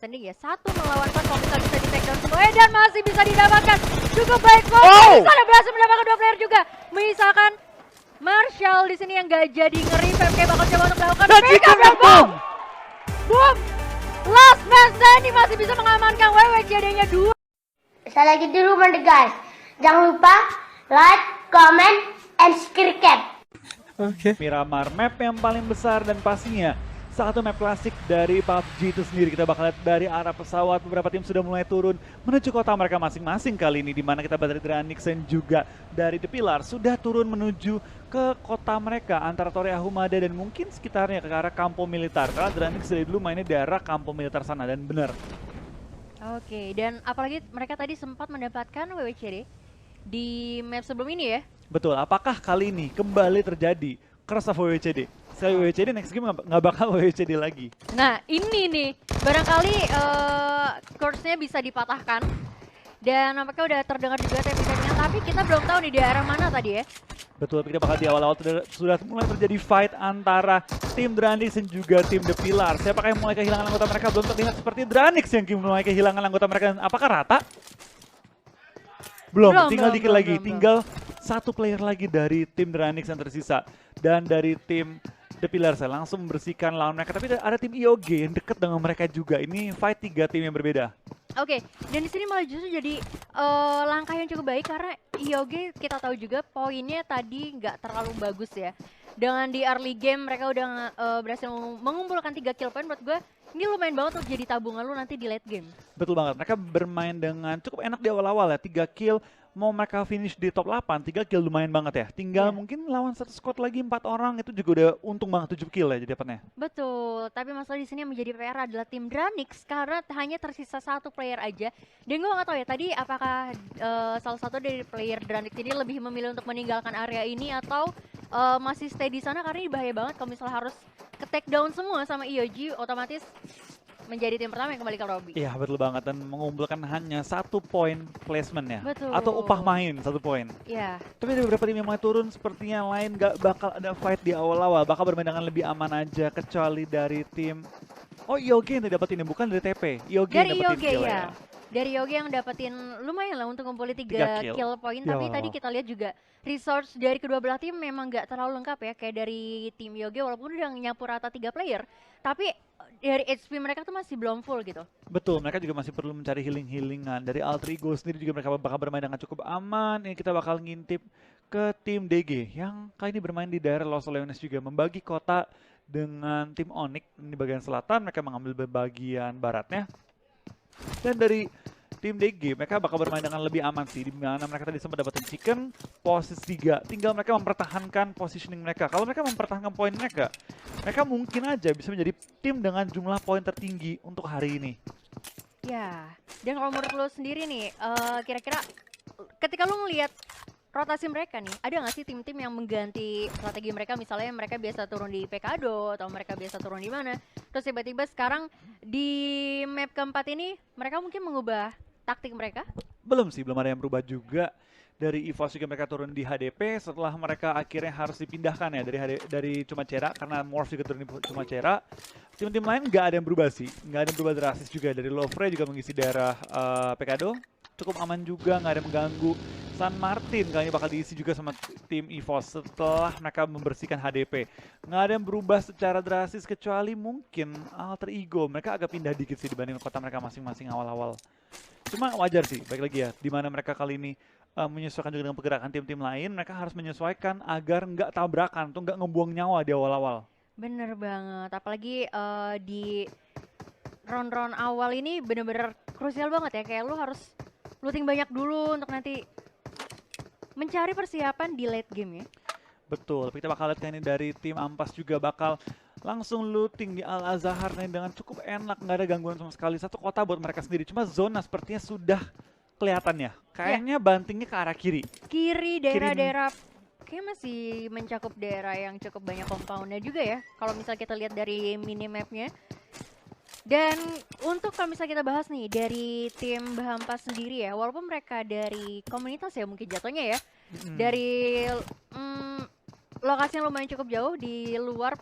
standing ya, 1 melawan 4 kalau misalnya bisa di take down semuanya dan masih bisa didapatkan cukup baik. Misalnya berhasil mendapatkan 2 player juga. Misalkan Marshall di sini yang gak jadi ngeri, PMK bakal coba untuk melakukan pick up dan boom! Boom! Last man standing masih bisa mengamankan WWCD-nya 2. Sekali lagi dulu guys, jangan lupa like, comment, and subscribe. Oke. Miramar map yang paling besar dan pastinya salah satu map klasik dari PUBG itu sendiri. Kita bakal lihat dari arah pesawat beberapa tim sudah mulai turun menuju kota mereka masing-masing kali ini, di mana kita dari Dranix dan juga dari The Pillar sudah turun menuju ke kota mereka antara Toria Humada dan mungkin sekitarnya ke arah Kampo Militar, karena Dranix dari dulu mainnya di arah Kampo Militar sana. Dan benar, Oke, dan apalagi mereka tadi sempat mendapatkan WWCD di map sebelum ini ya. betul, apakah kali ini kembali terjadi Curse of WWCD? Sekali WWCD, next game nggak bakal WWCD lagi. Nah ini nih, barangkali course-nya bisa dipatahkan. Dan nampaknya udah terdengar juga tembak-tembakannya, tapi kita belum tahu nih di arah mana tadi ya. Betul, kita bakal di awal-awal sudah mulai terjadi fight antara tim Dranix dan juga tim The Pillar. Siapakah yang mulai kehilangan anggota mereka? Belum terlihat seperti Dranix yang mulai kehilangan anggota mereka. Apakah rata? Belum, tinggal dikit lagi. Tinggal satu player lagi dari tim Dranix yang tersisa. Dan dari tim The Pillar saya langsung membersihkan lawan mereka. Tapi ada tim IOG yang dekat dengan mereka juga. Ini fight 3 tim yang berbeda. Oke, dan di sini malah justru jadi langkah yang cukup baik karena IOG kita tahu juga poinnya tadi nggak terlalu bagus ya. Dengan di early game mereka udah berhasil mengumpulkan 3 kill point. Menurut gue ini lumayan banget untuk jadi tabungan lu nanti di late game. Betul banget, mereka bermain dengan cukup enak di awal-awal ya. 3 kill, mau mereka finish di top 8, 3 kill lumayan banget ya. Tinggal mungkin lawan satu squad lagi 4 orang, itu juga udah untung banget 7 kill ya jadi dapatnya. Betul, tapi masalah di sini yang menjadi PR adalah tim Dranix karena hanya tersisa 1 player aja. Dan gue nggak tahu ya tadi apakah salah satu dari player Dranix ini lebih memilih untuk meninggalkan area ini atau masih stay di sana karena ini bahaya banget kalau misalnya harus ke take down semua sama IOG, otomatis menjadi tim pertama yang kembali ke lobby. Iya betul banget, dan mengumpulkan hanya 1 poin placement ya. Betul. Atau upah main 1 poin. Iya. Tapi ada beberapa tim yang mulai turun, sepertinya yang lain gak bakal ada fight di awal-awal. Bakal bermain dengan lebih aman aja, kecuali dari tim... Oh IOG yang dapetin, bukan dari TP. IOG Dari yang dapetin IOG kill ya. Dari Yogi yang dapetin lumayan lah untuk ngumpulin 3 kill point, tapi tadi kita lihat juga resource dari kedua belah tim memang nggak terlalu lengkap ya, kayak dari tim Yogi walaupun udah nyapu rata 3 player, tapi dari HP mereka tuh masih belum full gitu. Betul, mereka juga masih perlu mencari healing-healingan. Dari Altrigo sendiri juga mereka bakal bermain dengan cukup aman. Ini kita bakal ngintip ke tim DG yang kali ini bermain di daerah Los Leones juga, membagi kota dengan tim Onyx di bagian selatan, mereka mengambil bagian baratnya. Dan dari tim DG mereka bakal bermain dengan lebih aman sih, di mana mereka tadi sempat dapetin chicken posisi 3. Tinggal mereka mempertahankan positioning mereka. Kalau mereka mempertahankan poin mereka, mereka mungkin aja bisa menjadi tim dengan jumlah poin tertinggi untuk hari ini. Ya, dan kalau menurut lo sendiri nih, kira-kira ketika lo ngelihat rotasi mereka nih, ada nggak sih tim-tim yang mengganti strategi mereka? Misalnya mereka biasa turun di Pekado atau mereka biasa turun di mana, terus tiba-tiba sekarang di map keempat ini mereka mungkin mengubah taktik mereka? Belum sih, belum ada yang berubah juga. Dari EVOS juga mereka turun di HDP setelah mereka akhirnya harus dipindahkan ya dari Cumacera, karena Morph juga turun di Cumacera. Tim-tim lain nggak ada yang berubah sih, nggak ada yang berubah drastis juga. Dari Lovre juga mengisi daerah Pekado, cukup aman juga, nggak ada yang mengganggu. San Martin kali ini bakal diisi juga sama tim EVOS setelah mereka membersihkan HDP. Nggak ada yang berubah secara drastis kecuali mungkin Alter Ego. Mereka agak pindah dikit sih dibanding kota mereka masing-masing awal-awal. Cuma wajar sih, baik lagi ya, dimana mereka kali ini menyesuaikan juga dengan pergerakan tim-tim lain. Mereka harus menyesuaikan agar nggak tabrakan, tuh nggak ngebuang nyawa di awal-awal. Bener banget, apalagi di round-round awal ini bener-bener krusial banget ya. Kayak lu harus looting banyak dulu untuk nanti mencari persiapan di late game ya. Betul, kita bakal lihat ini dari tim Ampas juga bakal langsung looting di Al-Azhar dengan cukup enak, nggak ada gangguan sama sekali. Satu kota buat mereka sendiri, cuma zona sepertinya sudah kelihatan ya. Kayaknya bantingnya ke arah kiri. Kiri, daerah-daerah kayak masih mencakup daerah yang cukup banyak compoundnya juga ya. Kalau misalnya kita lihat dari minimapnya. Dan untuk kalau misalnya kita bahas nih dari tim Bahampas sendiri ya, walaupun mereka dari komunitas ya mungkin jatuhnya ya, dari lokasi yang lumayan cukup jauh di luar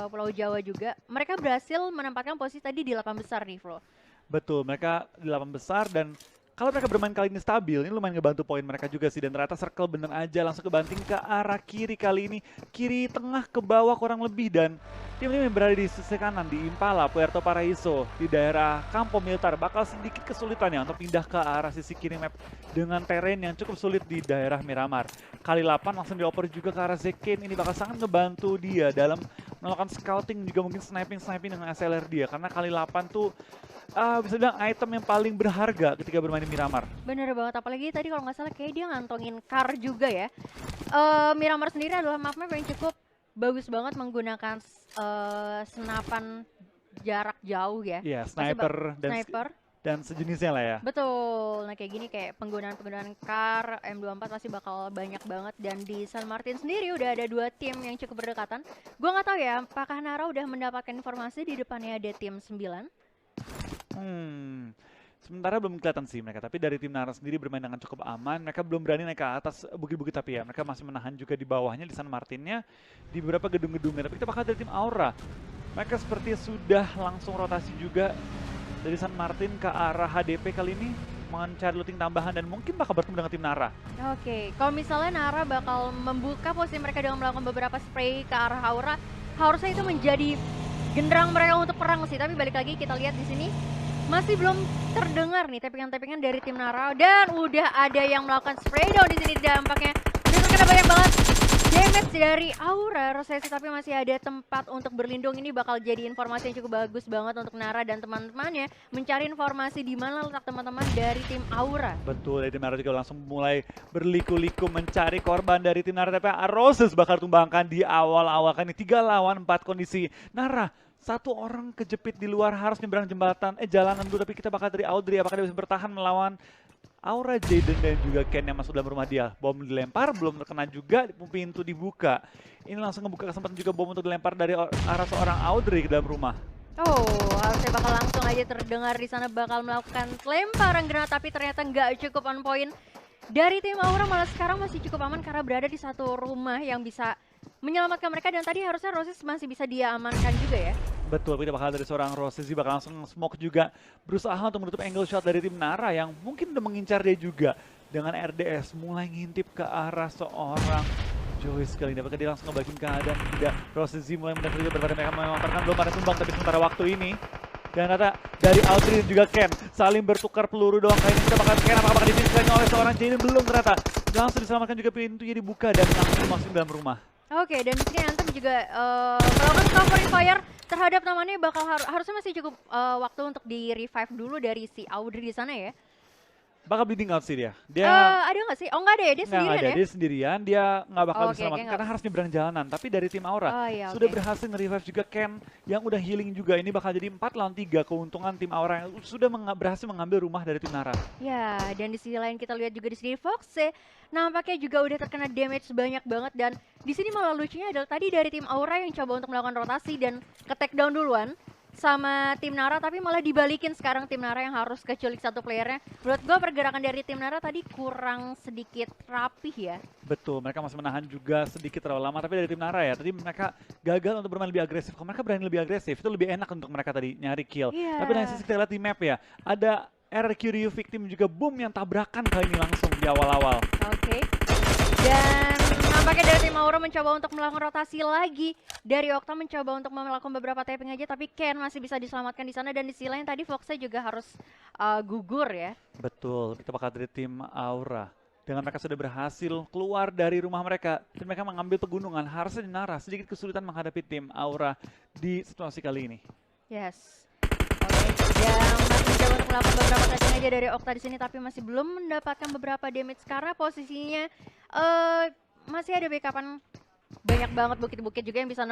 Pulau Jawa juga. Mereka berhasil menempatkan posisi tadi di 8 besar nih, Flo. Betul, mereka di 8 besar dan kalau mereka bermain kali ini stabil, ini lumayan ngebantu poin mereka juga sih. Dan ternyata circle bener aja langsung kebanting ke arah kiri kali ini. Kiri tengah ke bawah kurang lebih dan tim-tim yang berada di sisi kanan di Impala, Puerto Paraiso, di daerah Campo Militar bakal sedikit kesulitan ya untuk pindah ke arah sisi kiri map dengan terrain yang cukup sulit di daerah Miramar. Kali 8 langsung dioper juga ke arah Zekin, ini bakal sangat ngebantu dia dalam melakukan scouting juga mungkin sniping dengan SLR dia. Karena kali 8 tuh bisa bilang item yang paling berharga ketika bermain di Miramar. Bener banget, apalagi tadi kalau nggak salah kayak dia ngantongin car juga ya. Miramar sendiri adalah map-map yang cukup bagus banget menggunakan senapan jarak jauh ya. Iya, Pasti sniper sniper. dan sejenisnya lah ya. Betul, nah kayak gini kayak penggunaan car M24 pasti bakal banyak banget. Dan di San Martin sendiri udah ada 2 tim yang cukup berdekatan. Gua nggak tahu ya apakah Nara udah mendapatkan informasi di depannya ada tim 9. Sementara belum kelihatan sih mereka, tapi dari tim Nara sendiri bermain dengan cukup aman. Mereka belum berani naik ke atas bukit-bukit tapi ya mereka masih menahan juga di bawahnya di San Martinnya, di beberapa gedung-gedungnya. Tapi kita bakal dari tim Aura. Mereka seperti sudah langsung rotasi juga dari San Martin ke arah HDP kali ini mencari looting tambahan dan mungkin bakal bertemu dengan tim Nara. Oke, kalau misalnya Nara bakal membuka posisi mereka dengan melakukan beberapa spray ke arah Aura, harusnya itu menjadi genderang mereka untuk perang sih. Tapi balik lagi kita lihat di sini masih belum terdengar nih tappingan-tappingan dari tim Nara dan udah ada yang melakukan spray down di sini. Dampaknya udah terkena banyak banget damage dari Aura Rosesi, tapi masih ada tempat untuk berlindung. Ini bakal jadi informasi yang cukup bagus banget untuk Nara dan teman-temannya mencari informasi di mana letak teman-teman dari tim Aura. Betul, dari tim Nara juga langsung mulai berliku-liku mencari korban dari tim Nara, tapi Roses bakal tumbangkan di awal-awal kan ini 3 lawan 4 kondisi. Nara 1 orang kejepit di luar harus nyebrang jalanan dulu, tapi kita bakal dari Audrey apakah dia bisa bertahan melawan Aura, Jaden dan juga Ken yang masuk dalam rumah dia. Bom dilempar, belum terkena juga, pintu dibuka. Ini langsung ngebuka kesempatan juga bom untuk dilempar dari arah seorang Audrey ke dalam rumah. Oh, harusnya bakal langsung aja terdengar di sana bakal melakukan lemparan granat, tapi ternyata nggak cukup on point. Dari tim Aura malah sekarang masih cukup aman karena berada di satu rumah yang bisa menyelamatkan mereka, dan tadi harusnya Roses masih bisa dia amankan juga ya. Betul, kita bakal dari seorang Roses bakal langsung smoke juga, berusaha untuk menutup angle shot dari tim Nara yang mungkin udah mengincar dia juga. Dengan RDS mulai ngintip ke arah seorang Joyce kali ini, apakah dia langsung ngebalikin keadaan? Tidak, Roses mulai mendapat juga berbagai mereka melontarkan, belum ada sumbang tapi sementara waktu ini. Dan ternyata dari Audrey dan juga Ken saling bertukar peluru doang. Kali ini kita bakal Ken apakah dipisahkan oleh seorang Jaden, belum ternyata. Langsung diselamatkan juga, pintunya dibuka dan langsung masuk dalam rumah. Oke, dan di sini Anthem juga melakukan covering fire terhadap namanya. Bakal harusnya masih cukup waktu untuk di revive dulu dari si Audrey di sana ya. Bakal bleeding out sih dia. Ada nggak sih? Oh nggak ada ya, dia sendirian ada, ya? dia sendirian, dia nggak bakal Oke, bisa selamat oke, karena harus nyebrang jalanan. Tapi dari tim Aura iya, sudah oke. berhasil nge-revive juga Ken yang udah healing juga. Ini bakal jadi 4 lawan 3 keuntungan tim Aura yang sudah berhasil mengambil rumah dari tim Nara. Ya, dan di sisi lain kita lihat juga di sini Foxe nampaknya juga udah terkena damage banyak banget. Dan di sini malah lucunya adalah tadi dari tim Aura yang coba untuk melakukan rotasi dan ke take down duluan sama tim Nara, tapi malah dibalikin sekarang tim Nara yang harus keculik satu playernya. Menurut gue pergerakan dari tim Nara tadi kurang sedikit rapih ya. Betul, mereka masih menahan juga sedikit terlalu lama, tapi dari tim Nara ya, tadi mereka gagal untuk bermain lebih agresif. Kalau mereka berani lebih agresif, itu lebih enak untuk mereka tadi nyari kill. Iya. Tapi dari sisi kita lihat di map ya, ada RQ victim juga boom yang tabrakan kali ini langsung di awal-awal. Oke. Dan nampaknya dari tim Aura mencoba untuk melakukan rotasi lagi. Dari Okta mencoba untuk melakukan beberapa tapping aja, tapi Ken masih bisa diselamatkan di sana. Dan di sisi lain tadi Foxnya juga harus gugur ya. Betul, kita bakal dari tim Aura. Dengan mereka sudah berhasil keluar dari rumah mereka dan mereka mengambil pegunungan, harusnya di Nara sedikit kesulitan menghadapi tim Aura di situasi kali ini. Yes. Oke, dan masih mencoba untuk melakukan beberapa tapping aja dari Okta di sini, tapi masih belum mendapatkan beberapa damage karena posisinya masih ada backupan banyak banget bukit-bukit juga yang bisa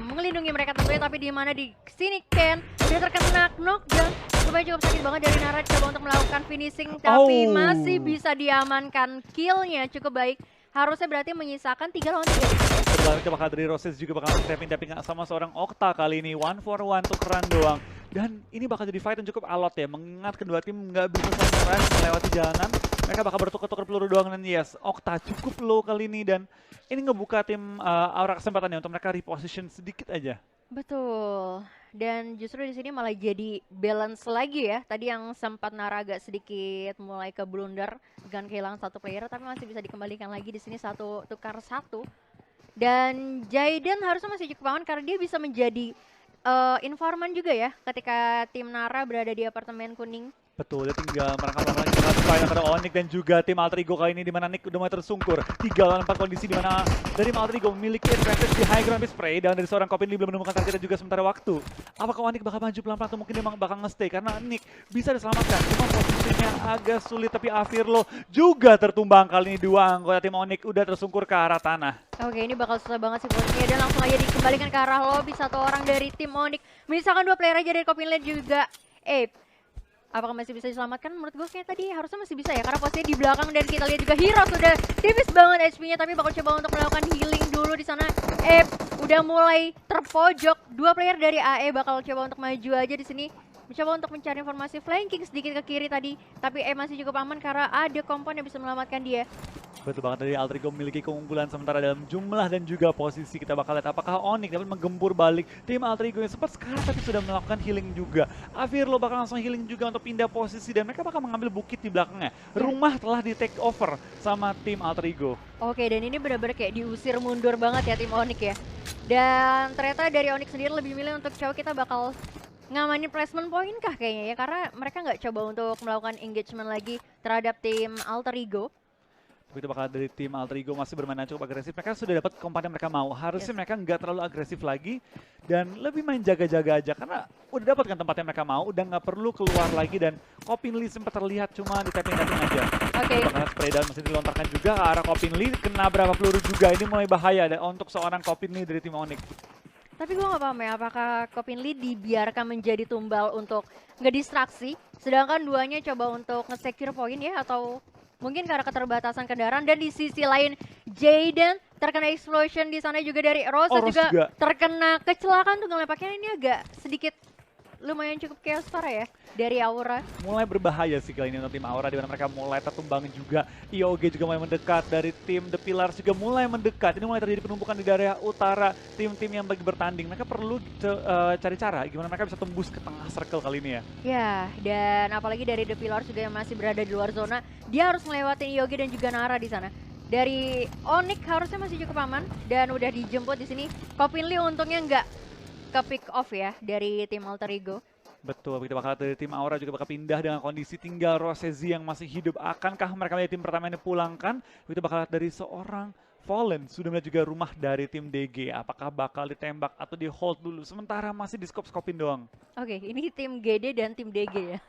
melindungi mereka tentunya. Tapi di mana di sini Ken udah terkena knockdown, lumayan cukup sakit banget dari Nara. Coba untuk melakukan finishing tapi masih bisa diamankan, killnya cukup baik. Harusnya berarti menyisakan 3 lawan 3. Berbalik kita bakal dari Roses juga bakal tapping sama seorang Okta kali ini. 1-for-1 tukeran doang. Dan ini bakal jadi fight yang cukup alot ya, mengingat kedua tim nggak bisa saling rush melewati jalanan. Mereka bakal bertukar-tukar peluru doang dan yes, Okta cukup low kali ini dan ini ngebuka tim Aura kesempatannya untuk mereka reposition sedikit aja. Betul. Dan justru di sini malah jadi balance lagi ya. Tadi yang sempat Nara agak sedikit mulai ke blunder dengan kehilangan satu player, tapi masih bisa dikembalikan lagi di sini satu tukar satu. Dan Jaiden harusnya masih cukup aman karena dia bisa menjadi informan juga ya ketika tim Nara berada di apartemen kuning. Betul, dia tinggal merangkap lagi dengan antara Onyx dan juga tim Alter Ego kali ini di mana Nick udah mulai tersungkur. 3 lawan 4 kondisi di mana dari tim Alter Ego memiliki advantage di high ground spray dan dari seorang Kopin Lee belum menemukan targetnya juga sementara waktu. Apakah Onyx bakal maju pelan-pelan atau mungkin dia bakal nge-stay karena Nick bisa diselamatkan. Cuma posisinya agak sulit tapi Avirlo juga tertumbang kali ini. 2 anggota tim Onyx udah tersungkur ke arah tanah. Oke, ini bakal susah banget sih posisinya dan langsung aja dikembalikan ke arah lobby. Satu orang dari tim Onyx menyisakan 2 player aja dari Kopin Lee juga Ape. Apakah masih bisa diselamatkan? Menurut gue kayak tadi harusnya masih bisa ya, karena posisinya di belakang dan kita lihat juga Hero sudah tipis banget HP-nya, tapi bakal coba untuk melakukan healing dulu di sana. Udah mulai terpojok. 2 player dari AE bakal coba untuk maju aja di sini, mencoba untuk mencari informasi flanking sedikit ke kiri tadi, tapi masih cukup aman karena ada kompon yang bisa menyelamatkan dia. Betul banget, dari Alter Ego memiliki keunggulan sementara dalam jumlah dan juga posisi. Kita bakal lihat apakah Onyx dapat menggempur balik tim Alter Ego yang sempat sekarang tapi sudah melakukan healing juga. Avirlo bakal langsung healing juga untuk pindah posisi dan mereka bakal mengambil bukit di belakangnya. Rumah telah di take over sama tim Alter Ego. Oke, dan ini benar-benar kayak diusir mundur banget ya tim Onyx ya. Dan ternyata dari Onyx sendiri lebih milih untuk coba kita bakal ngamanin placement point kah kayaknya ya, karena mereka nggak coba untuk melakukan engagement lagi terhadap tim Alter Ego. Begitu bakal dari tim Alter Ego masih bermain cukup agresif. Mereka sudah dapat kompan yang mereka mau. Harusnya mereka nggak terlalu agresif lagi dan lebih main jaga-jaga aja karena udah dapat kan tempat yang mereka mau, udah nggak perlu keluar lagi dan Kopin Lee sempat terlihat cuma di tapping-tapping aja. Oke. Karena spray down masih dilontarkan juga ke arah Kopin Lee, kena berapa peluru juga, ini mulai bahaya dan untuk seorang Kopin Lee dari tim Onyx. Tapi gue nggak paham ya, apakah Kopin Lee dibiarkan menjadi tumbal untuk ngedistraksi, sedangkan duanya coba untuk nge-secure point ya, atau mungkin karena keterbatasan kendaraan. Dan di sisi lain Jaiden terkena explosion di sana juga dari Rosa juga terkena kecelakaan tuh ngelepaknya. Ini agak sedikit lumayan cukup chaos parah ya dari Aura. Mulai berbahaya sih kali ini untuk tim Aura di mana mereka mulai tertumbang juga. IOG juga mulai mendekat, dari tim The Pillars juga mulai mendekat. Ini mulai terjadi penumpukan di daerah utara tim-tim yang lagi bertanding. Mereka perlu cari cara gimana mereka bisa tembus ke tengah circle kali ini ya. Ya, dan apalagi dari The Pillars juga yang masih berada di luar zona, dia harus melewati IOG dan juga Nara di sana. Dari Onyx harusnya masih cukup aman dan udah dijemput di sini. Kopin Lee untungnya nggak ke pick off ya dari tim Alter Ego. Betul, begitu bakal dari tim Aura juga bakal pindah dengan kondisi tinggal Rosezi yang masih hidup. Akankah mereka melihat tim pertama ini dipulangkan? Begitu bakal dari seorang Fallen sudah melihat juga rumah dari tim DG. Apakah bakal ditembak atau di hold dulu? Sementara masih di skop-skopin doang. Oke, ini tim GD dan tim DG ya.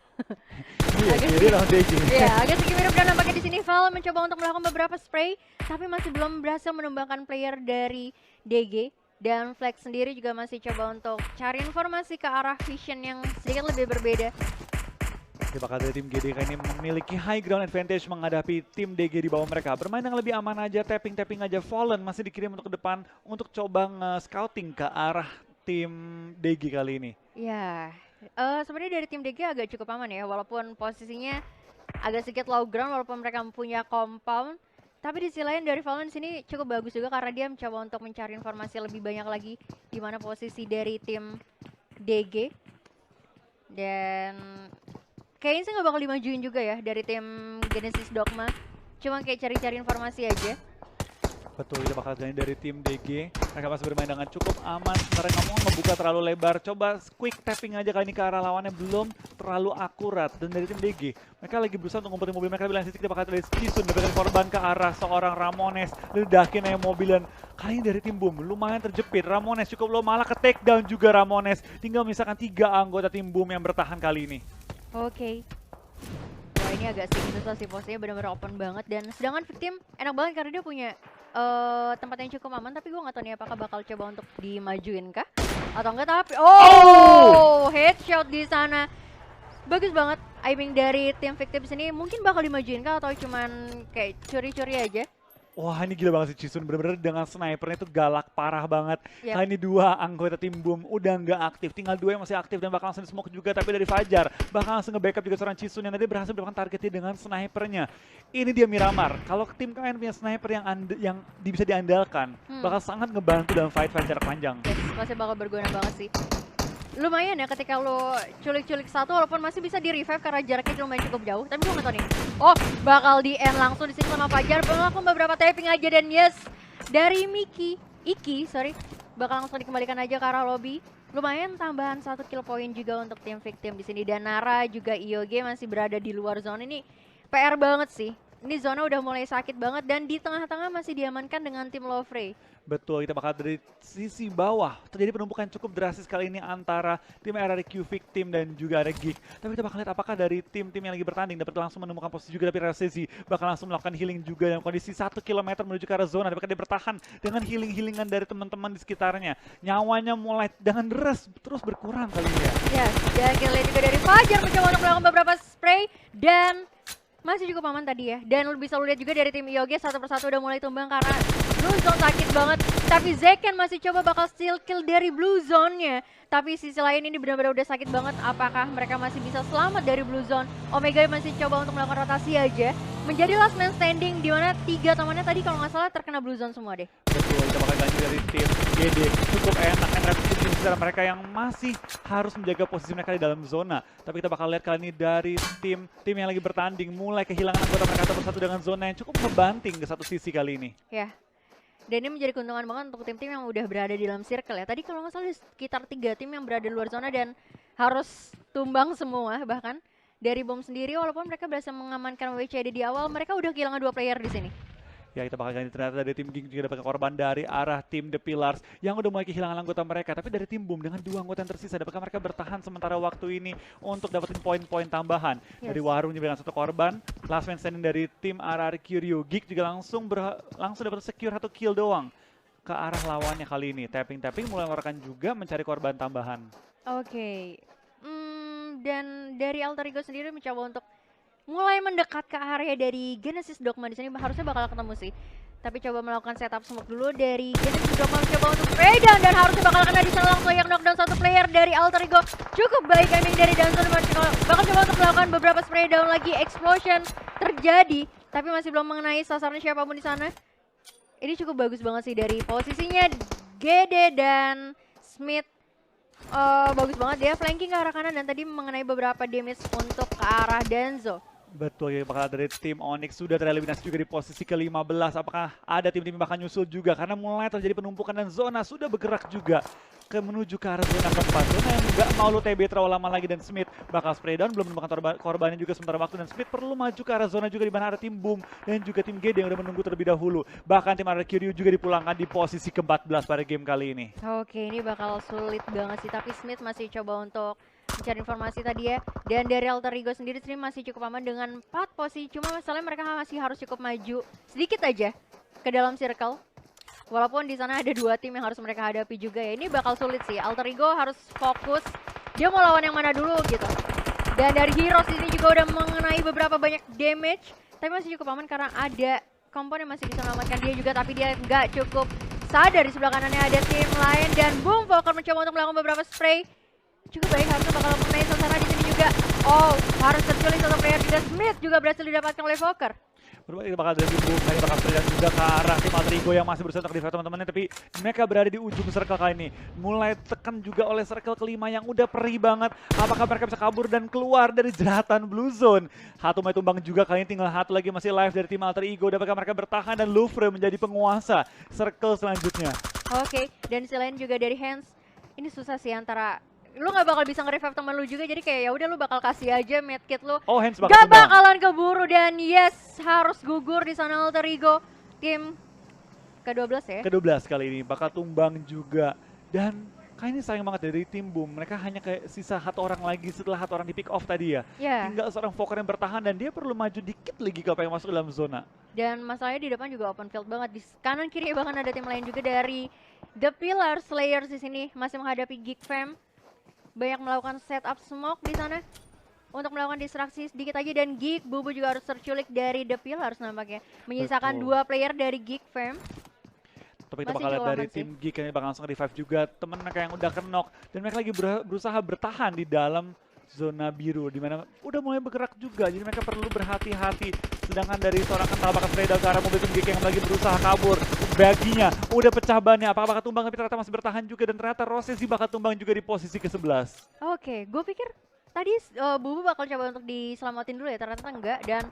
Iya, GD lawan DG. Iya, agak sedikit mirip dan nampaknya di sini Val mencoba untuk melakukan beberapa spray, tapi masih belum berhasil menumbangkan player dari DG. Dan Flex sendiri juga masih coba untuk cari informasi ke arah vision yang sedikit lebih berbeda. Dia bakal dari tim GD kali ini memiliki high ground advantage menghadapi tim DG di bawah mereka. Bermain yang lebih aman aja, tapping-tapping aja. Fallen masih dikirim untuk ke depan untuk coba nge-scouting ke arah tim DG kali ini. Ya, sebenarnya dari tim DG agak cukup aman ya, walaupun posisinya agak sedikit low ground, walaupun mereka punya compound. Tapi di sisi lain dari Fallen sini cukup bagus juga karena dia mencoba untuk mencari informasi lebih banyak lagi di mana posisi dari tim DG. Dan kayaknya sih nggak bakal dimajuin juga ya dari tim Genesis Dogma. Cuma kayak cari-cari informasi aja. Betul, itu bakal dari tim DG. Mereka masih bermain dengan cukup aman. Sementara ngomong ngebuka terlalu lebar. Coba quick tapping aja kali ini ke arah lawannya, belum terlalu akurat. Dan dari tim DG, mereka lagi berusaha untuk ngumpetin mobil mereka. Bilang kita bakal dari Skisun, dapatkan korban ke arah seorang Ramones. Ledakin aja mobil dan kali ini dari tim Boom lumayan terjepit. Ramones cukup low, malah ke take down juga Ramones. Tinggal misalkan 3 anggota tim Boom yang bertahan kali ini. Oke. Wah, ini agak sedikit susah sih, posisinya benar-benar open banget. Dan sedangkan victim enak banget karena dia punya tempat yang cukup aman, tapi gue nggak tahu nih apakah bakal coba untuk dimajuin kah atau enggak. Tapi headshot di sana, bagus banget aiming dari tim victim sini. Mungkin bakal dimajuin kah atau cuman kayak curi-curi aja. Wah ini gila banget sih Chisun, bener-bener dengan snipernya itu galak parah banget. Yap. Kali ini 2 anggota tim Boom udah nggak aktif, tinggal 2 yang masih aktif dan bakal langsung di smoke juga, tapi dari Fajar bakal langsung nge-backup juga seorang Chisun yang tadi berhasil mendapatkan targetnya dengan snipernya. Ini dia Miramar, kalau tim kalian punya sniper yang bisa diandalkan, bakal sangat ngebantu dalam fight-fight jarak panjang. Yes, pasti bakal berguna banget sih. Lumayan ya ketika lo culik-culik satu walaupun masih bisa di revive karena jaraknya lumayan cukup jauh. Tapi gue gak tau nih. Oh, bakal di end langsung di sini sama Fajar. Melakukan beberapa tapping aja dan yes, dari Iki, bakal langsung dikembalikan aja ke arah lobby. Lumayan tambahan 1 kill point juga untuk tim victim di sini. Dan Nara juga IOG masih berada di luar zona ini. PR banget sih. Ini zona udah mulai sakit banget dan di tengah-tengah masih diamankan dengan tim Lovre. Betul, kita bakal dari sisi bawah terjadi penumpukan cukup drastis kali ini antara tim RRQ Victim dan juga ada Geek. Tapi kita bakal lihat apakah dari tim-tim yang lagi bertanding dapat langsung menemukan posisi juga, tapi Rasesi bakal langsung melakukan healing juga dalam kondisi 1 km menuju ke arah zona. Tapi dia bertahan dengan healing-healingan dari teman-teman di sekitarnya. Nyawanya mulai dengan deras terus berkurang kali ini ya. Yes, dan kita lihat juga dari Fajar mencoba untuk melakukan beberapa spray dan masih cukup aman tadi ya. Dan lu bisa lihat juga dari tim IOG satu persatu udah mulai tumbang karena Blue Zone sakit banget. Tapi Zekan masih coba bakal steal kill dari Blue Zone-nya. Tapi sisi lain ini benar-benar udah sakit banget. Apakah mereka masih bisa selamat dari Blue Zone? Omega masih coba untuk melakukan rotasi aja. Menjadi last man standing di mana 3 temannya tadi kalau nggak salah terkena Blue Zone semua deh. Betul, kita bakal ganti dari tim GD. Cukup enak dan repetitif secara mereka yang masih harus menjaga posisi mereka di dalam zona. Tapi kita bakal lihat kali ini dari tim yang lagi bertanding mulai kehilangan anggota mereka satu persatu dengan zona yang cukup membanting ke satu sisi kali ini. Ya. Dan ini menjadi keuntungan banget untuk tim-tim yang udah berada di dalam circle ya. Tadi kalau nggak salah ada sekitar 3 tim yang berada di luar zona dan harus tumbang semua bahkan. Dari bom sendiri walaupun mereka berhasil mengamankan WCD di awal, mereka udah kehilangan 2 player di sini. Ya kita bakal ganti ternyata dari tim Ging juga dapat korban dari arah tim The Pillars yang udah mulai kehilangan anggota mereka. Tapi dari tim Boom dengan 2 anggota yang tersisa, dapatkah mereka bertahan sementara waktu ini untuk dapetin poin-poin tambahan. Yes. Dari Warung juga dengan 1 korban, last man standing dari tim RRQ Rio. Geek juga langsung dapat secure 1 kill doang ke arah lawannya kali ini. Tapping-tapping mulai mengeluarkan juga mencari korban tambahan. Oke. Dan dari Alter Ego sendiri mencoba untuk mulai mendekat ke area dari Genesis Dogma di sini, harusnya bakal ketemu sih. Tapi coba melakukan setup smoke dulu dari Genesis Dogma mencoba untuk spray down dan harusnya bakal kena di sana langsung yang knockdown 1 player dari Alter Ego. Cukup baik aiming dari Danson, bakal coba untuk melakukan beberapa spray down lagi. Explosion terjadi tapi masih belum mengenai sasaran siapapun di sana. Ini cukup bagus banget sih dari posisinya GD dan Smith. Bagus banget dia flanking ke arah kanan dan tadi mengenai beberapa damage untuk ke arah Denzo. Betul, ya bakal dari tim Onyx sudah tereliminasi juga di posisi ke-15. Apakah ada tim-tim yang bakal nyusul juga? Karena mulai terjadi penumpukan dan zona sudah bergerak juga menuju ke arah zona keempat. Zona yang nggak mau lo TB terlalu lama lagi dan Smith bakal spray down, belum menemukan korbannya juga sementara waktu. Dan Smith perlu maju ke arah zona juga di mana ada tim Boom dan juga tim GD yang udah menunggu terlebih dahulu. Bahkan tim RRQ juga dipulangkan di posisi ke-14 pada game kali ini. Oke, ini bakal sulit banget sih. Tapi Smith masih coba untuk mencari informasi tadi ya. Dan dari Alter Ego sendiri masih cukup aman dengan 4 posisi. Cuma masalahnya mereka masih harus cukup maju sedikit aja ke dalam circle. Walaupun di sana ada 2 tim yang harus mereka hadapi juga ya. Ini bakal sulit sih. Alter Ego harus fokus. Dia mau lawan yang mana dulu gitu. Dan dari Heroes ini juga udah mengenai beberapa banyak damage. Tapi masih cukup aman karena ada kompon yang masih bisa menyelamatkan dia juga. Tapi dia nggak cukup sadar di sebelah kanannya ada tim lain. Dan Boom Volker mencoba untuk melakukan beberapa spray. Cukup baik, harusnya bakal mengenai sasaran di sini juga. Oh, harus terculik 1 player juga. Smith juga berhasil didapatkan oleh Volker. Berbalik bakal dari Boom, kali bakal terlihat juga ke arah tim Alter Ego yang masih berusaha untuk revive teman-temannya, tapi mereka berada di ujung circle kali ini. Mulai tekan juga oleh circle kelima yang udah perih banget. Apakah mereka bisa kabur dan keluar dari jeratan Blue Zone? Satu mulai tumbang juga, kali ini tinggal 1 lagi masih live dari tim Alter Ego. Dapatkah mereka bertahan dan Louvre menjadi penguasa circle selanjutnya? Oke, dan selain juga dari Hands, ini susah sih antara lu nggak bakal bisa nge-revive teman lu juga, jadi kayak ya udah lu bakal kasih aja medkit lu. Oh, Hands Gak bakalan keburu dan yes, harus gugur di sana Alter Ego. Tim ke-12 ya. Ke-12 kali ini bakal tumbang juga. Dan kayaknya sayang banget dari tim Boom. Mereka hanya kayak sisa 1 orang lagi setelah 1 orang di pick off tadi ya. Yeah. Tinggal seorang Volker yang bertahan dan dia perlu maju dikit lagi kalau pengen masuk ke dalam zona. Dan masalahnya di depan juga open field banget. Di kanan kiri bahkan ada tim lain juga dari The Pillar Slayers di sini masih menghadapi Geek Fam. Banyak melakukan setup smoke di sana. untuk melakukan distraksi sedikit aja, dan Geek Bubu juga harus terculik dari The Pillars nampaknya. Menyisakan Betul. 2 player dari Geek Fam. Tapi kita Masih bakal lihat cukup dari aman sih. tim Geek ini bakal langsung revive juga temen mereka yang udah kenok, dan mereka lagi berusaha bertahan di dalam zona biru di mana udah mulai bergerak juga, jadi mereka perlu berhati-hati. Sedangkan dari seorang kental bakal Freda ke arah mobil tim Geek yang lagi berusaha kabur, baginya udah pecah bannya, apakah bakal tumbang, tapi ternyata masih bertahan juga, dan ternyata Rosesi bakal tumbang juga di posisi ke-11. Oke, gue pikir tadi Bubu bakal coba untuk diselamatin dulu ya, ternyata enggak. Dan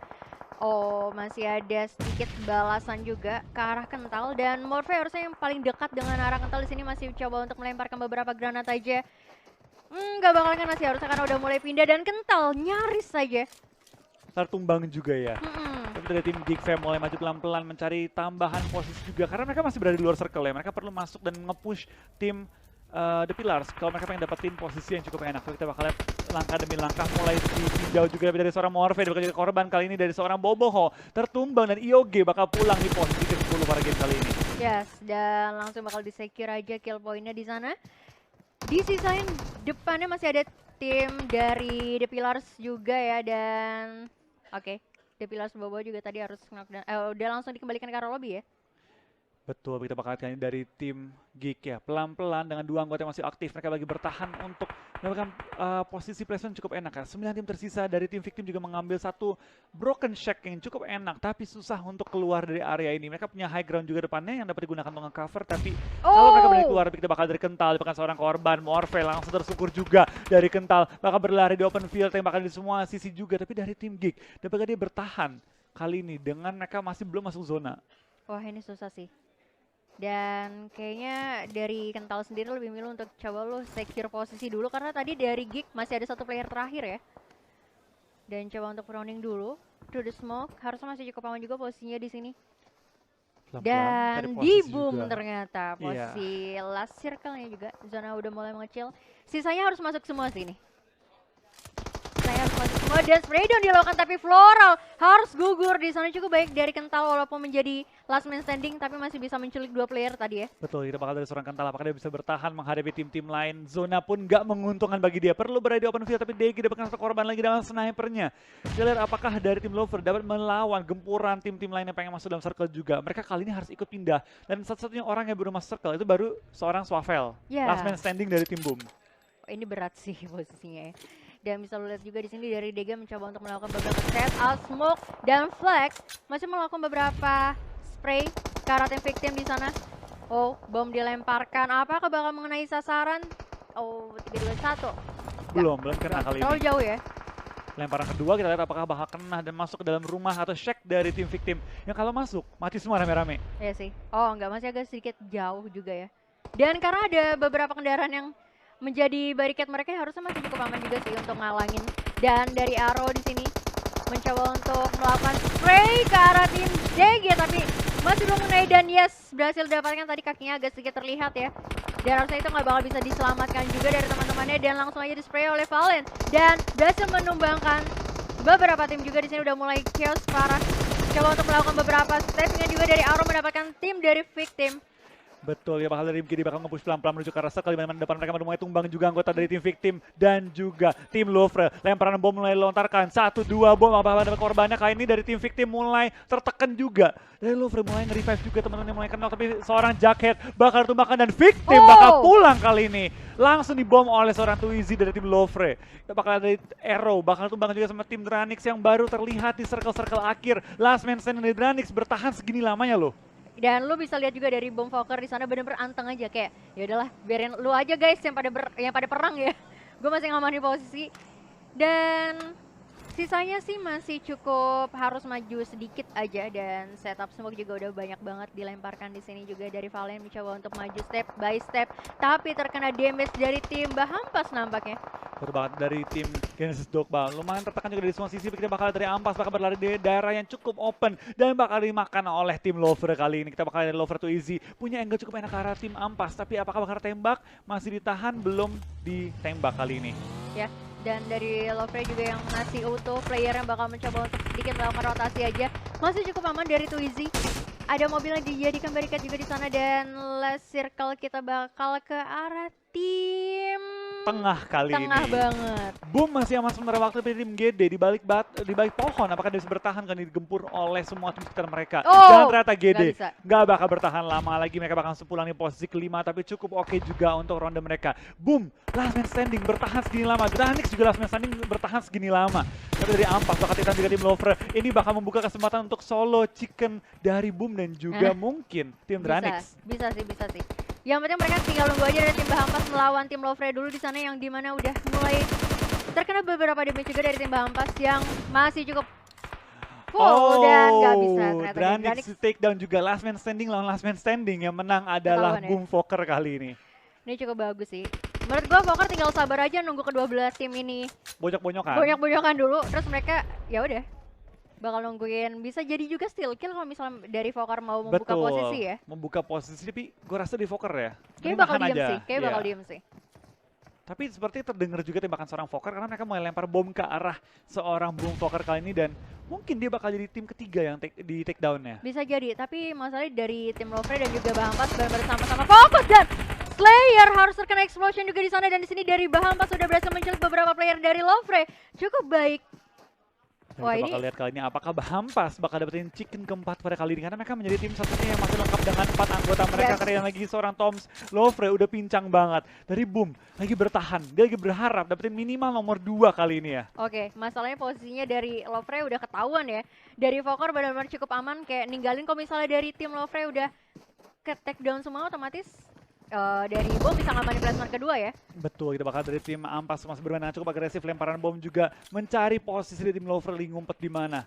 masih ada sedikit balasan juga ke arah kental, dan Morphe harusnya yang paling dekat dengan arah kental di sini masih coba untuk melemparkan beberapa granat aja. Nggak bakal kena sih harusnya karena udah mulai pindah, dan kental nyaris saja. Tertumbang juga ya. Mm-mm. Tapi dari tim Geek Fam mulai maju pelan-pelan mencari tambahan posisi juga, karena mereka masih berada di luar circle ya. Mereka perlu masuk dan nge-push tim The Pillars kalau mereka pengen dapetin posisi yang cukup enak. So, kita bakal lihat langkah demi langkah mulai ditinjau juga dari seorang Morphe, bakal jadi korban kali ini dari seorang Boboho, tertumbang, dan IOG bakal pulang di posisi ke-10 pada game kali ini. Yes, dan langsung bakal di-secure aja kill point-nya di sana. Disisain depannya masih ada tim dari The Pillars juga ya, dan oke, The Pillars Bobo juga tadi harus knockdown. Udah langsung dikembalikan ke arah lobby ya. Betul, kita bakal lihat ini dari tim Geek ya. Pelan-pelan dengan 2 anggota yang masih aktif, mereka lagi bertahan untuk mendapatkan posisi placement cukup enak ya. 9 tim tersisa dari tim Victim juga mengambil satu broken shack yang cukup enak, tapi susah untuk keluar dari area ini. Mereka punya high ground juga depannya yang dapat digunakan untuk nge-cover, tapi kalau mereka berani keluar, kita bakal dari kental, bahkan seorang korban. Morphe langsung tersungkur juga dari kental, bakal berlari di open field, tembakan di semua sisi juga, tapi dari tim Geek, dapat dia bertahan kali ini dengan mereka masih belum masuk zona. Wah, ini susah sih. Dan kayaknya dari kental sendiri lebih milih untuk coba lo secure posisi dulu, karena tadi dari Geek masih ada 1 player terakhir ya. Dan coba untuk rounding dulu through the smoke, harusnya masih cukup aman juga posisinya di sini. Pelan-pelan, Dan cari di posisi boom juga. ternyata posisi last circle-nya juga, zona udah mulai mengecil. Sisanya harus masuk semua sini. Saya harus masuk semua, dan spray down dilakukan, tapi Floral harus gugur di sana. Cukup baik dari kental walaupun menjadi last man standing, tapi masih bisa menculik 2 player tadi ya. Betul, kita bakal dari seorang kental, apakah dia bisa bertahan menghadapi tim-tim lain. Zona pun nggak menguntungkan bagi dia, perlu berada di open field, tapi Degi dapatkan satu korban lagi dengan snipernya. Kita lihat apakah dari tim Lover dapat melawan gempuran tim-tim lain yang pengen masuk dalam circle juga. Mereka kali ini harus ikut pindah, dan satu-satunya orang yang baru masuk circle itu baru seorang Swavel, Ya. last man standing dari tim Boom. Ini berat sih posisinya ya. Dan bisa lo lihat juga di sini dari Dega mencoba untuk melakukan beberapa set out smoke, dan Flex masih melakukan beberapa spray ke arah tim victim di sana. Oh, bom dilemparkan. Apakah bakal mengenai sasaran? Oh, 3-2-1. Belum kena kali Terlalu ini. jauh ya. Lemparan kedua kita lihat apakah bakal kena dan masuk ke dalam rumah atau shack dari tim Victim. Yang kalau masuk, mati semua rame-rame. Iya sih. Oh, enggak, masih agak sedikit jauh juga ya. Dan karena ada beberapa kendaraan yang menjadi barikat mereka, harusnya masih cukup aman juga sih untuk ngalangin. Dan dari Arrow di sini mencoba untuk melakukan spray ke arah tim DG, tapi masih belum mengenai, dan yes, berhasil dapatkan. Tadi kakinya agak sedikit terlihat ya. Dan harusnya itu nggak bakal bisa diselamatkan juga dari teman-temannya, dan langsung aja di spray oleh Valen. Dan berhasil menumbangkan beberapa tim juga di sini. Udah mulai chaos parah. Coba untuk melakukan beberapa stepping juga dari Arrow mendapatkan tim dari Victim. Betul ya, bakal dari MGD bakal nge-push pelan-pelan menuju ke arah circle, di mana depan mereka mulai tumbang juga anggota dari tim Victim dan juga tim Louvre. Lemparan bom mulai dilontarkan, 1-2 bom, apa dapat korbannya kali ini dari tim Victim mulai tertekan juga. Dari Louvre mulai nge-revive juga, teman-teman mulai kenal, tapi seorang Jughead bakal ditumbangkan, dan Victim bakal pulang kali ini. Langsung dibom oleh seorang Twizy dari tim Louvre. Kita bakal dari Arrow, bakal tumbangkan juga sama tim Dranix yang baru terlihat di circle-circle akhir. Last man standing dari Dranix bertahan segini lamanya loh. Dan lu bisa lihat juga dari bom Valker di sana bener-bener anteng aja, kayak ya udahlah biarin lu aja guys yang pada perang ya. Gue masih ngamanin posisi. Dan sisanya sih masih cukup harus maju sedikit aja, dan setup smoke juga udah banyak banget dilemparkan di sini juga dari Valen mencoba untuk maju step by step, tapi terkena damage dari tim Bahampas nampaknya. Betul banget dari tim Genesis Dogba. Lumayan tertekan juga dari semua sisi. Kita bakal dari Ampas bakal berlari di daerah yang cukup open dan bakal dimakan oleh tim Lover kali ini. Kita bakal dari Lover to Easy. Punya angle cukup enak ke arah tim Ampas, tapi apakah bakal tembak? Masih ditahan, belum ditembak kali ini. Ya, dan dari Lover juga yang ngasih auto player yang bakal mencoba untuk sedikit melakukan rotasi aja. Masih cukup aman dari Twizy. Ada mobil yang dijadikan barikat juga di sana, dan last circle kita bakal ke arah tim tengah kali Tengah ini. banget. Boom masih aman sementara waktu dari tim GD di balik pohon. Apakah dia bisa bertahan kan digempur oleh semua tim sekitar mereka? Oh, Dan ternyata nggak GD bisa. nggak bakal bertahan lama lagi. Mereka bakal sepulang di posisi kelima, tapi cukup oke juga untuk ronde mereka. Boom, last man standing bertahan segini lama. Dranix juga last man standing bertahan segini lama. Tapi dari Ampas bakal Titan juga tim Lover. Ini bakal membuka kesempatan untuk solo chicken dari Boom dan juga mungkin tim Dranix. Bisa sih. Yang penting mereka tinggal nunggu aja dari tim Bahampas melawan tim Lovre dulu di sana yang dimana udah mulai terkena beberapa damage juga dari tim Bahampas yang masih cukup full dan nggak bisa ternyata Dranix Dranix. takedown juga last man standing lawan last man standing. Yang menang adalah Ketahuan ya. Boom Fokker kali ini. Ini cukup bagus sih. Menurut gua Fokker tinggal sabar aja nunggu kedua belah tim ini Bonyok-bonyokan. bonyak-bonyokan dulu, terus mereka ya udah bakal nungguin, bisa jadi juga steal kill kalau misalnya dari Fokker mau membuka Betul. posisi ya. Membuka posisi, tapi gue rasa di Fokker ya. Kayaknya Ini bakal nahan diem aja. sih, kayaknya bakal Iya. diem sih. Tapi seperti terdengar juga tembakan seorang Fokker karena mereka mulai lempar bom ke arah seorang Boom Fokker kali ini dan mungkin dia bakal jadi tim ketiga yang di take down-nya. Bisa jadi, tapi masalahnya dari tim Lovre dan juga Bahampas benar-benar sama-sama fokus dan Slayer harus terkena explosion juga di sana dan di sini dari Bahampas sudah berhasil mencelik beberapa player dari Lovre. Cukup baik. Dan Wah, kita ini- bakal lihat kali ini apakah Bahampas bakal dapetin chicken keempat pada kali ini karena mereka menjadi tim satunya yang masih lengkap dengan 4 anggota mereka. Yes. Karena yang lagi seorang Toms Lovre udah pincang banget. Dari Boom lagi bertahan, dia lagi berharap dapetin minimal nomor 2 kali ini ya. Oke, masalahnya posisinya dari Lovre udah ketahuan ya. Dari Fokker benar-benar cukup aman, kayak ninggalin kalau misalnya dari tim Lovre udah ke take down semua otomatis dari Boom bisa ngamanin placement kedua ya. Betul, kita bakal dari tim Ampas masih bermain dengan cukup agresif, lemparan bom juga mencari posisi di tim Lover ngumpet di mana.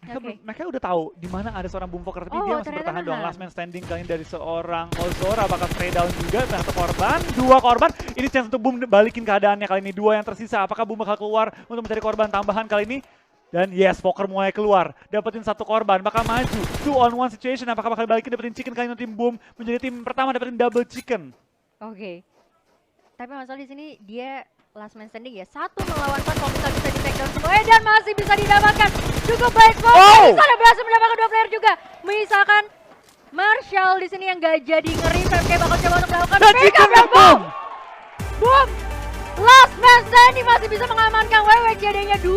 Oke. Mereka udah tahu di mana ada seorang Boom Fokker, tapi Oh, dia masih ternyata bertahan dong. nahan. Last man standing kali ini dari seorang Ozora bakal spray down juga. Satu korban, 2 korban. Ini chance untuk Boom balikin keadaannya kali ini. 2 yang tersisa. Apakah Boom bakal keluar untuk mencari korban tambahan kali ini? Dan yes, Fokker mulai keluar. Dapetin 1 korban, bakal maju. 2-on-1 situation. Apakah bakal balikin dapetin chicken kali ini tim Boom menjadi tim pertama dapetin double chicken. Oke. Tapi masalah di sini dia last man standing ya. 1 melawan 4 kalau bisa di take down semua dan masih bisa didapatkan. Cukup baik Fokker. Oh! Bisa ada berhasil mendapatkan 2 player juga. Misalkan Marshall di sini yang gak jadi nge-revive kayak bakal coba untuk melakukan Dan pick chicken up dan dan boom. Boom! Boom. Last man standing masih bisa mengamankan WWCD-nya 2.